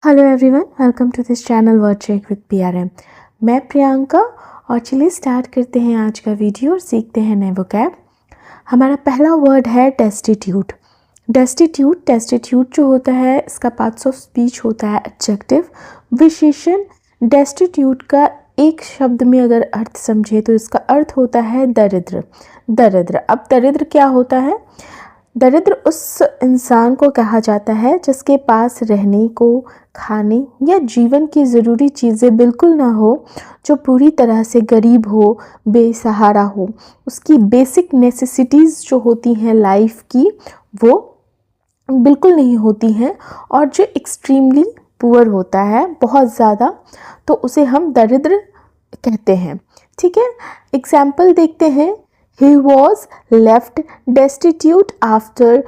Hello everyone, welcome to this channel word check with PRM. मैं प्रियंका और चलिए start करते हैं आज का वीडियो और सीखते हैं नए वोकैब। हमारा पहला वर्ड है डेस्टिट्यूट। डेस्टिट्यूट जो होता है इसका पार्ट्स ऑफ स्पीच होता है एडजेक्टिव, विशेषण। डेस्टिट्यूट का एक शब्द में अगर अर्थ समझे तो इसका अर्थ होता है दरिद्र। अब दरिद्र क्या होता है? दरिद्र उस इंसान को कहा जाता है जिसके पास रहने को, खाने या जीवन की ज़रूरी चीज़ें बिल्कुल ना हो, जो पूरी तरह से गरीब हो, बेसहारा हो। उसकी बेसिक नेसेसिटीज़ जो होती हैं लाइफ की वो बिल्कुल नहीं होती हैं, और जो एक्सट्रीमली पुअर होता है बहुत ज़्यादा, तो उसे हम दरिद्र कहते हैं। ठीक है, एग्जाम्पल देखते हैं। He was left destitute after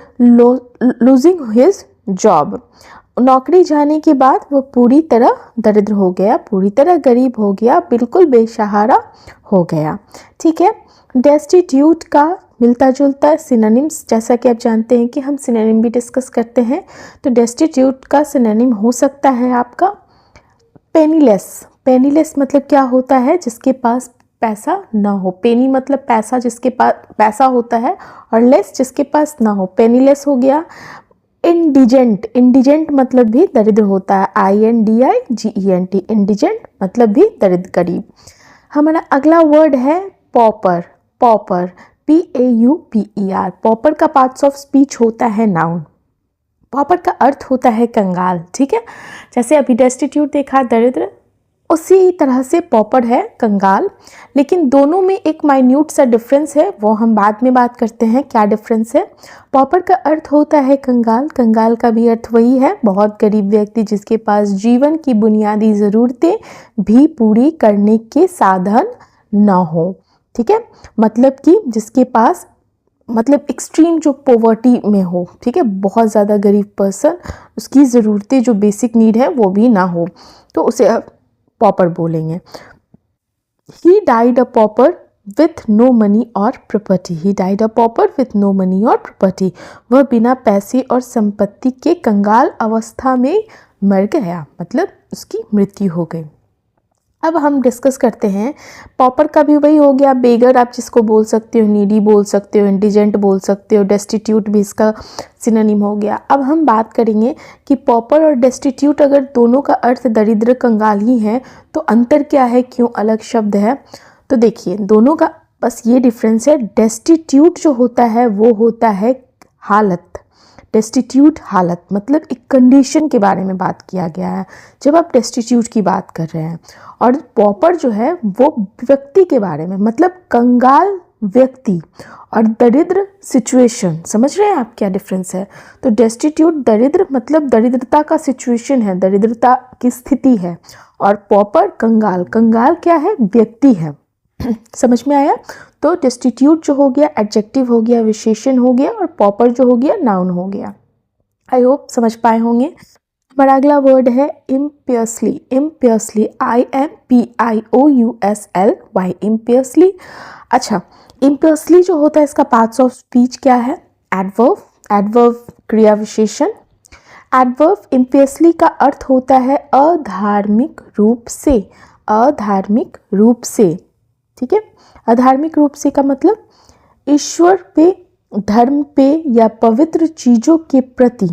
losing his job. नौकरी जाने के बाद वो पूरी तरह दरिद्र हो गया, पूरी तरह गरीब हो गया, बिल्कुल बेसहारा हो गया। ठीक है, डेस्टिट्यूट का मिलता जुलता सिनोनिम्स, जैसा कि आप जानते हैं कि हम सिनोनिम भी डिस्कस करते हैं, तो डेस्टिट्यूट का सिनोनिम हो सकता है आपका पेनीलेस मतलब क्या होता है? जिसके पास पैसा ना हो। पेनी मतलब पैसा, जिसके पास पैसा होता है, और लेस जिसके पास ना हो, पेनीलेस हो गया। इंडिजेंट मतलब भी दरिद्र होता है, INDIGENT, इंडिजेंट मतलब भी दरिद्र, गरीब। हमारा अगला वर्ड है पॉपर। PAUPER। पॉपर का पार्ट्स ऑफ स्पीच होता है नाउन। पॉपर का अर्थ होता है कंगाल। ठीक है, जैसे अभी डेस्टिट्यूट देखा दरिद्र, उसी तरह से पॉपर है कंगाल। लेकिन दोनों में एक माइन्यूट सा डिफरेंस है, वो हम बाद में बात करते हैं क्या डिफरेंस है। पॉपर का अर्थ होता है कंगाल। कंगाल का भी अर्थ वही है, बहुत गरीब व्यक्ति जिसके पास जीवन की बुनियादी ज़रूरतें भी पूरी करने के साधन ना हो। ठीक है, मतलब कि जिसके पास मतलब एक्सट्रीम जो पॉवर्टी में हो। ठीक है, बहुत ज़्यादा गरीब पर्सन, उसकी ज़रूरतें जो बेसिक नीड है वो भी ना हो, तो उसे पॉपर बोलेंगे। He died a pauper with no money or property. He died a pauper with no money or property. वह बिना पैसे और संपत्ति के कंगाल अवस्था में मर गया, मतलब उसकी मृत्यु हो गई। अब हम डिस्कस करते हैं, पॉपर का भी वही हो गया, बेगर आप जिसको बोल सकते हो, नीडी बोल सकते हो, इंडिजेंट बोल सकते हो, डेस्टिट्यूट भी इसका सिनोनिम हो गया। अब हम बात करेंगे कि पॉपर और डेस्टिट्यूट अगर दोनों का अर्थ दरिद्र कंगाल ही है तो अंतर क्या है, क्यों अलग शब्द है? तो देखिए, दोनों का बस ये डिफरेंस है। डेस्टिट्यूट जो होता है वो होता है हालत। डेस्टिट्यूट हालत मतलब एक कंडीशन के बारे में बात किया गया है जब आप डेस्टिट्यूट की बात कर रहे हैं, और पॉपर जो है वो व्यक्ति के बारे में, मतलब कंगाल व्यक्ति, और दरिद्र सिचुएशन। समझ रहे हैं आप क्या डिफरेंस है? तो डेस्टिट्यूट दरिद्र मतलब दरिद्रता का सिचुएशन है, दरिद्रता की स्थिति है, और पॉपर कंगाल क्या है? व्यक्ति है। समझ में आया? तो डेस्टिट्यूट जो हो गया एडजेक्टिव हो गया, विशेषण हो गया, और पॉपर जो हो गया नाउन हो गया। आई होप समझ पाए होंगे। हमारा अगला वर्ड है इम्पियसली। IMPIOUSLY, इम्पियसली। अच्छा, इम्पियसली जो होता है इसका पार्ट्स ऑफ स्पीच क्या है? एडवर्ब क्रिया विशेषण। एडवर्ब इम्पियसली का अर्थ होता है अधार्मिक रूप से। ठीक है, अधार्मिक रूप से का मतलब ईश्वर पे, धर्म पे या पवित्र चीज़ों के प्रति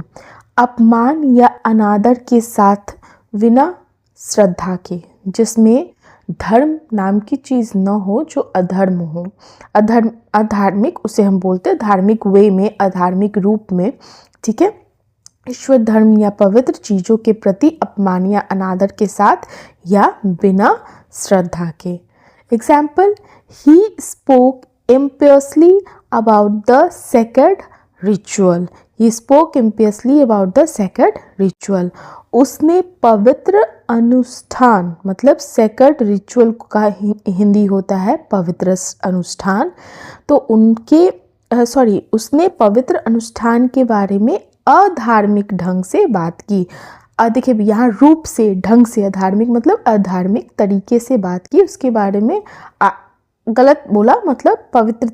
अपमान या अनादर के साथ, बिना श्रद्धा के, जिसमें धर्म नाम की चीज़ न हो, जो अधर्म हो। अधार्मिक उसे हम बोलते हैं धार्मिक वे में, अधार्मिक रूप में। ठीक है, ईश्वर, धर्म या पवित्र चीज़ों के प्रति अपमान या अनादर के साथ या बिना श्रद्धा के। Example, he spoke impiously about the sacred ritual. उसने पवित्र अनुष्ठान, मतलब sacred ritual का हिंदी होता है पवित्र अनुष्ठान, तो उसने पवित्र अनुष्ठान के बारे में अधार्मिक ढंग से बात की। देखिए यहाँ रूप से, ढंग से, अधार्मिक मतलब अधार्मिक तरीके से बात की, उसके बारे में गलत बोला, मतलब पवित्र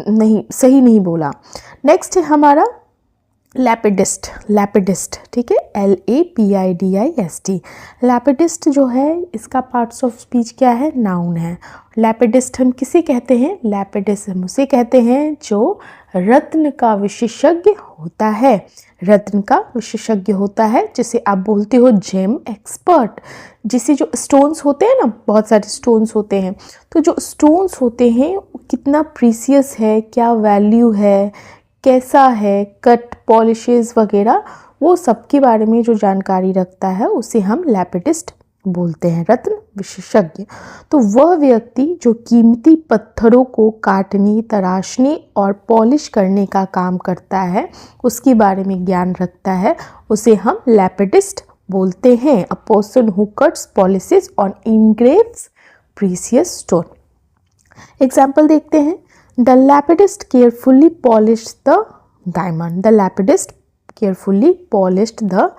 नहीं, सही नहीं बोला। नेक्स्ट है हमारा लैपिडिस्ट, लैपिडिस्ट, ठीक है, LAPIDIST। लैपिडिस्ट जो है इसका पार्ट्स ऑफ स्पीच क्या है, नाउन है। लैपिडिस्ट हम किसे कहते हैं, लैपिडिस्ट हम उसे कहते हैं जो रत्न का विशेषज्ञ होता है, रत्न का विशेषज्ञ होता है, जिसे आप बोलते हो जेम एक्सपर्ट। जिसे जो स्टोन्स होते हैं ना, बहुत सारे स्टोन्स होते हैं, तो जो स्टोन्स होते हैं कितना प्रीसियस है, क्या वैल्यू है, कैसा है, कट पॉलिशेस वगैरह, वो सब के बारे में जो जानकारी रखता है उसे हम लैपिडिस्ट बोलते हैं, रत्न विशेषज्ञ। तो वह व्यक्ति जो कीमती पत्थरों को काटने, तराशने और पॉलिश करने का काम करता है, उसके बारे में ज्ञान रखता है, उसे हम लैपिडिस्ट बोलते हैं। A person who cuts, polishes और इंग्रेव्स प्रीसियस स्टोन। एग्जाम्पल देखते हैं। The lapidist carefully polished the diamond. The lapidist carefully polished the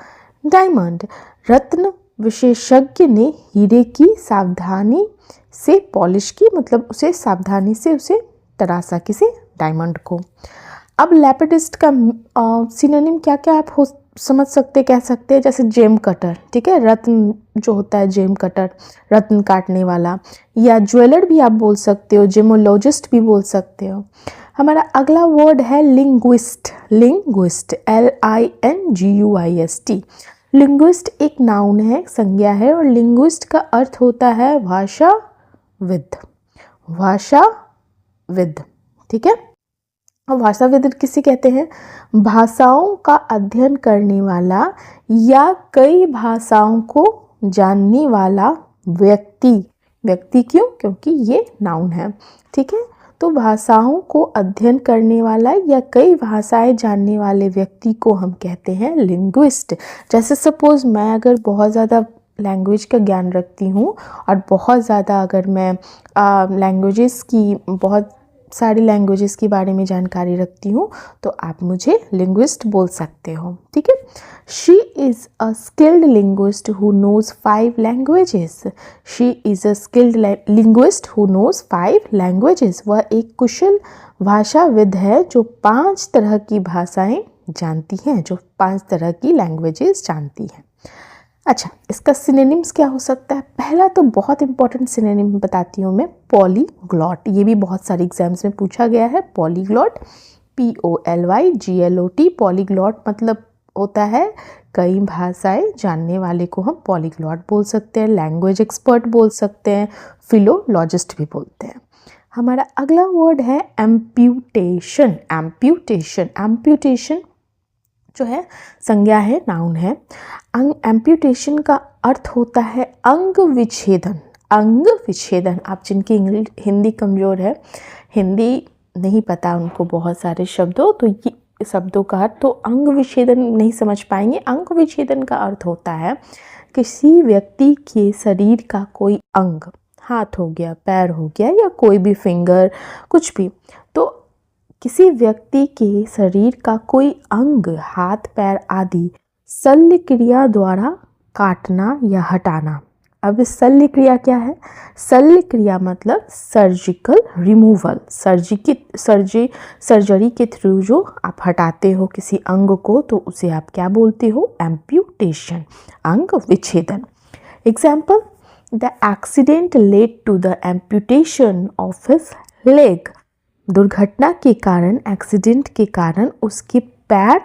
diamond. रत्न विशेषज्ञ ने हीरे की सावधानी से पॉलिश की, मतलब उसे सावधानी से उसे तराशा, किसे, डायमंड को। अब लैपिडिस्ट का सिनोनिम क्या क्या आप समझ सकते, कह सकते हैं, जैसे जेम कटर, ठीक है, रत्न जो होता है जेम कटर, रत्न काटने वाला, या ज्वेलर भी आप बोल सकते हो, जेमोलॉजिस्ट भी बोल सकते हो। हमारा अगला वर्ड है लिंग्विस्ट, लिंग्विस्ट, LINGUIST। लिंग्विस्ट एक नाउन है, संज्ञा है, और लिंग्विस्ट का अर्थ होता है भाषाविद, भाषाविद, ठीक है। अब भाषाविद किसे कहते हैं, भाषाओं का अध्ययन करने वाला या कई भाषाओं को जानने वाला व्यक्ति, व्यक्ति क्यों, क्योंकि ये नाउन है, ठीक है। तो भाषाओं को अध्ययन करने वाला या कई भाषाएं जानने वाले व्यक्ति को हम कहते हैं लिंग्विस्ट। जैसे सपोज मैं अगर बहुत ज़्यादा लैंग्वेज का ज्ञान रखती हूँ और बहुत ज़्यादा अगर मैं लैंग्वेजेस की, बहुत सारी लैंग्वेजेस के बारे में जानकारी रखती हूँ, तो आप मुझे लिंग्विस्ट बोल सकते हो, ठीक है। She is a skilled linguist who nose 5 languages. She is a skilled linguist who nose 5 languages. वह एक कुशल भाषाविद है जो 5 तरह की भाषाएं जानती हैं, जो 5 तरह की लैंग्वेजेस जानती हैं। अच्छा, इसका सिनोनिम्स क्या हो सकता है। पहला तो बहुत इंपॉर्टेंट सिनोनिम बताती हूँ मैं, पॉलीग्लॉट। ये भी बहुत सारे एग्जाम्स में पूछा गया है। पॉलीग्लॉट, POLYGLOT, पॉलीग्लॉट मतलब होता है कई भाषाएं जानने वाले को हम पॉलीग्लॉट बोल सकते हैं, लैंग्वेज एक्सपर्ट बोल सकते हैं, फिलोलॉजिस्ट भी बोलते हैं। हमारा अगला वर्ड है एम्प्यूटेशन। एम्प्यूटेशन, एम्प्यूटेशन जो है संज्ञा है, नाउन है। एम्प्यूटेशन का अर्थ होता है अंग विच्छेदन, अंग विच्छेदन। आप जिनकी हिंदी कमज़ोर है, हिंदी नहीं पता उनको बहुत सारे शब्दों, तो ये शब्दों का अर्थ तो अंग विच्छेदन नहीं समझ पाएंगे। अंग विच्छेदन का अर्थ होता है किसी व्यक्ति के शरीर का कोई अंग, हाथ हो गया, पैर हो गया, या कोई भी फिंगर, कुछ भी, तो किसी व्यक्ति के शरीर का कोई अंग, हाथ पैर आदि, शल्य क्रिया द्वारा काटना या हटाना। अब शल्य क्रिया क्या है, शल्य क्रिया मतलब सर्जिकल रिमूवल, सर्जरी के थ्रू जो आप हटाते हो किसी अंग को, तो उसे आप क्या बोलते हो, एम्प्यूटेशन, अंग विच्छेदन। Example, the accident led to the amputation of his leg. दुर्घटना के कारण, एक्सीडेंट के कारण उसके पैर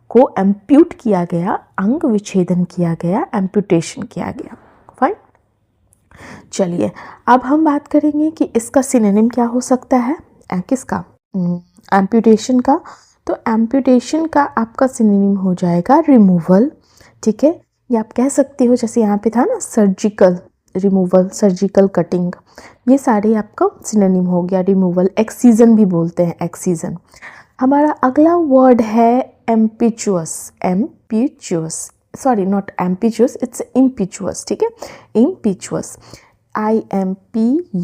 को एम्प्यूट किया गया, अंग विच्छेदन किया गया, एम्प्यूटेशन किया गया। फाइन। चलिए अब हम बात करेंगे कि इसका सिनोनिम क्या हो सकता है, किसका, एम्प्यूटेशन का। तो एम्प्यूटेशन का आपका सिनोनिम हो जाएगा रिमूवल, ठीक है। ये आप कह सकते हो, जैसे यहाँ पे था ना सर्जिकल रिमूवल, सर्जिकल कटिंग, ये सारे आपका सिनोनिम हो गया रिमूवल। एक्सीजन भी बोलते हैं, एक्सीजन। हमारा अगला वर्ड है एम्पिचुअस, एम्पिचुअस, सॉरी नॉट एम्पिचुअस, इट्स इम्पिचुअस, ठीक है, इम्पिचुअस, IMPETUOUS,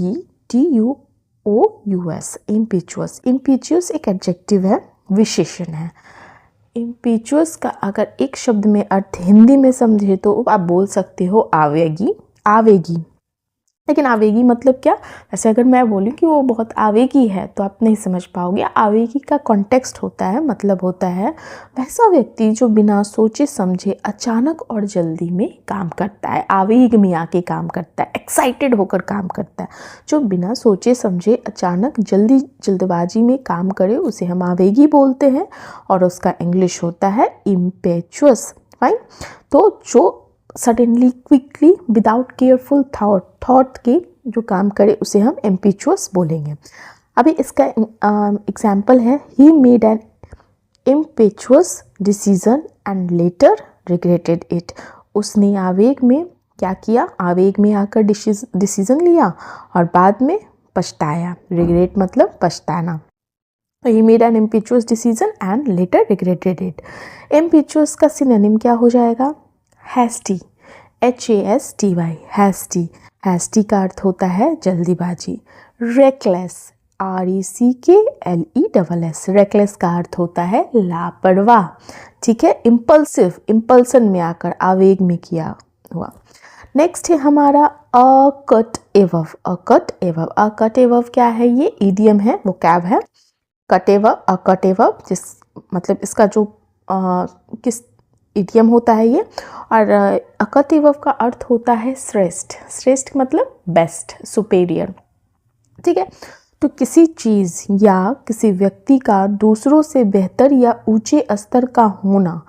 इम्पिचुअस। इम्पिचुअस एक एडजेक्टिव है, विशेषण है। इम्पिचुअस का अगर एक शब्द में अर्थ हिंदी में समझे तो आप बोल सकते हो आवेगी, आवेगी, लेकिन आवेगी मतलब क्या, जैसे अगर मैं बोलूँ कि वो बहुत आवेगी है तो आप नहीं समझ पाओगे। आवेगी का कॉन्टेक्स्ट होता है, मतलब होता है वैसा व्यक्ति जो बिना सोचे समझे अचानक और जल्दी में काम करता है, आवेग में आके काम करता है, एक्साइटेड होकर काम करता है। जो बिना सोचे समझे अचानक जल्दबाजी में काम करे उसे हम आवेगी बोलते हैं, और उसका इंग्लिश होता है इम्पेचुअस। फाइन। तो जो suddenly, quickly, without careful thought के जो काम करे उसे हम इम्पेचुअस बोलेंगे। अभी इसका एग्जाम्पल है, he made an impetuous decision and later regretted it. उसने आवेग में क्या किया, आवेग में आकर डिसीजन लिया और बाद में पछताया। रिग्रेट मतलब पछताना। He made an impetuous decision and later regretted it. Impetuous का सिनोनिम क्या हो जाएगा, हैस्टी, HASTY, हैस्टी। हैस्टी का अर्थ होता है जल्दीबाजी। रेकलेस, RECKLESS, रेकलेस का अर्थ होता है लापरवाह। ठीक है। इम्पल्सिव, इम्पल्सन में आकर, आवेग में किया हुआ। नेक्स्ट है हमारा a cut above. A cut above, a cut above क्या है, ये ईडियम है, वो कैब है। कट एवव, अ कट एवव, जिस मतलब इसका जो किस इडियम होता है ये। और अकट एवव का अर्थ होता है श्रेष्ठ। श्रेष्ठ मतलब बेस्ट, सुपेरियर। ठीक है। तो किसी चीज़ या किसी व्यक्ति का दूसरों से बेहतर या ऊंचे स्तर का होना,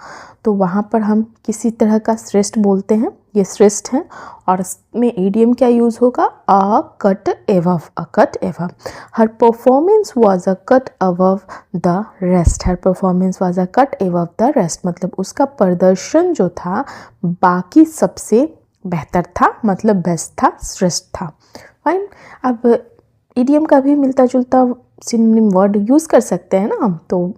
तो वहाँ पर हम किसी तरह का श्रेष्ठ बोलते हैं, ये श्रेष्ठ हैं। और इसमें ईडियम क्या यूज़ होगा, अ cut above, a cut एवव। Her performance was a cut above the rest. Her performance was a cut एवव the rest, मतलब उसका प्रदर्शन जो था बाकी सबसे बेहतर था, मतलब बेस्ट था, श्रेष्ठ था। फाइन। अब ईडियम का भी मिलता जुलता सिनोनिम वर्ड यूज़ कर सकते हैं ना हम, तो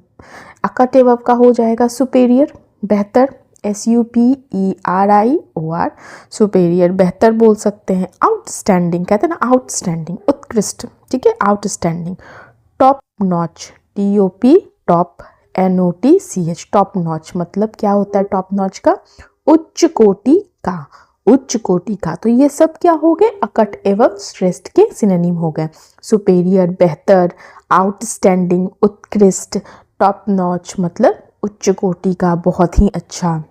अकट एवव का हो जाएगा सुपेरियर, बेहतर, SUPERIOR, सुपेरियर, बेहतर बोल सकते हैं। आउटस्टैंडिंग कहते हैं ना, आउटस्टैंडिंग, उत्कृष्ट। ठीक है, outstanding. Top notch, TOP, top, NOTCH, top notch मतलब क्या होता है, टॉप नॉच का उच्च कोटि का, उच्च कोटि का। तो ये सब क्या हो गए, अकट एवं श्रेष्ठ के सिनोनिम हो गए। सुपेरियर बेहतर, आउटस्टैंडिंग उत्कृष्ट, टॉप नॉच मतलब उच्च कोटि का, बहुत ही अच्छा।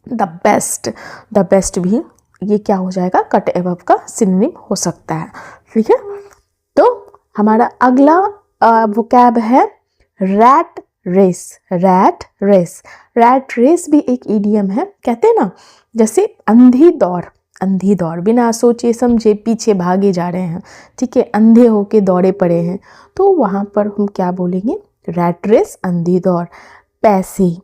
द बेस्ट भी ये क्या हो जाएगा, कट एवं का सिनोनिम हो सकता है। ठीक है। तो हमारा अगला वोकैब है rat race. Rat race, rat race भी एक ईडियम है। कहते हैं ना, जैसे अंधी दौड़, अंधी दौड़, बिना सोचे समझे पीछे भागे जा रहे हैं। ठीक है, अंधे होके दौड़े पड़े हैं, तो वहाँ पर हम क्या बोलेंगे, रैट रेस, अंधी दौड़। पैसे,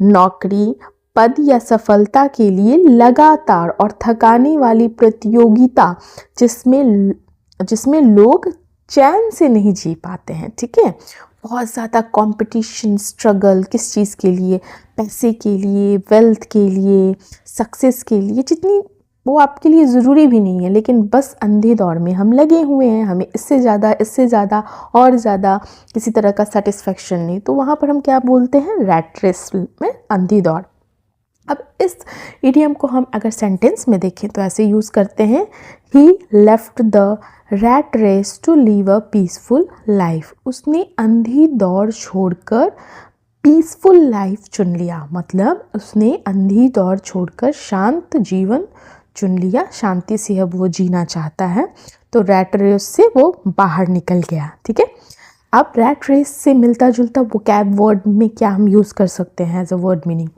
नौकरी, पद या सफलता के लिए लगातार और थकाने वाली प्रतियोगिता, जिसमें लोग चैन से नहीं जी पाते हैं। ठीक है, बहुत ज़्यादा कंपटीशन, स्ट्रगल, किस चीज़ के लिए, पैसे के लिए, वेल्थ के लिए, सक्सेस के लिए, जितनी वो आपके लिए ज़रूरी भी नहीं है, लेकिन बस अंधी दौड़ में हम लगे हुए हैं, हमें इससे ज़्यादा और ज़्यादा किसी तरह का सेटिस्फेक्शन नहीं, तो वहाँ पर हम क्या बोलते हैं, रैट रेस में अंधी दौड़। अब इस इडियम को हम अगर सेंटेंस में देखें तो ऐसे यूज़ करते हैं, he left the rat race to live a peaceful life. उसने अंधी दौड़ छोड़कर पीसफुल लाइफ चुन लिया, मतलब उसने अंधी दौड़ छोड़कर शांत जीवन चुन लिया, शांति से अब वो जीना चाहता है, तो रैट रेस से वो बाहर निकल गया। ठीक है। अब रैट रेस से मिलता जुलता वोकैब वर्ड में क्या हम यूज़ कर सकते हैं एज अ वर्ड मीनिंग,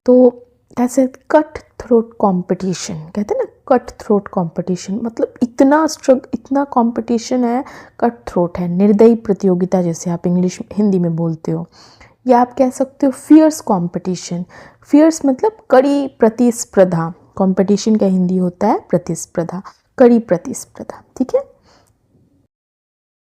तो जैसे कट थ्रोट कॉम्पिटिशन, कहते हैं ना, कट थ्रोट कॉम्पिटिशन मतलब इतना कॉम्पिटिशन है, कट थ्रोट है, निर्दयी प्रतियोगिता, जैसे आप इंग्लिश हिंदी में बोलते हो। या आप कह सकते हो फियर्स कॉम्पिटिशन। फियर्स मतलब कड़ी प्रतिस्पर्धा, कॉम्पिटिशन का हिंदी होता है प्रतिस्पर्धा, कड़ी प्रतिस्पर्धा। ठीक है।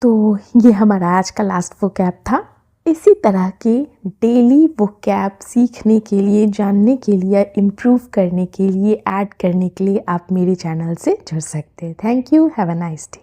तो ये हमारा आज का लास्ट वोकैब था। इसी तरह के डेली वोकैब सीखने के लिए, जानने के लिए, इम्प्रूव करने के लिए, ऐड करने के लिए आप मेरे चैनल से जुड़ सकते हैं। Thank you, have a nice day.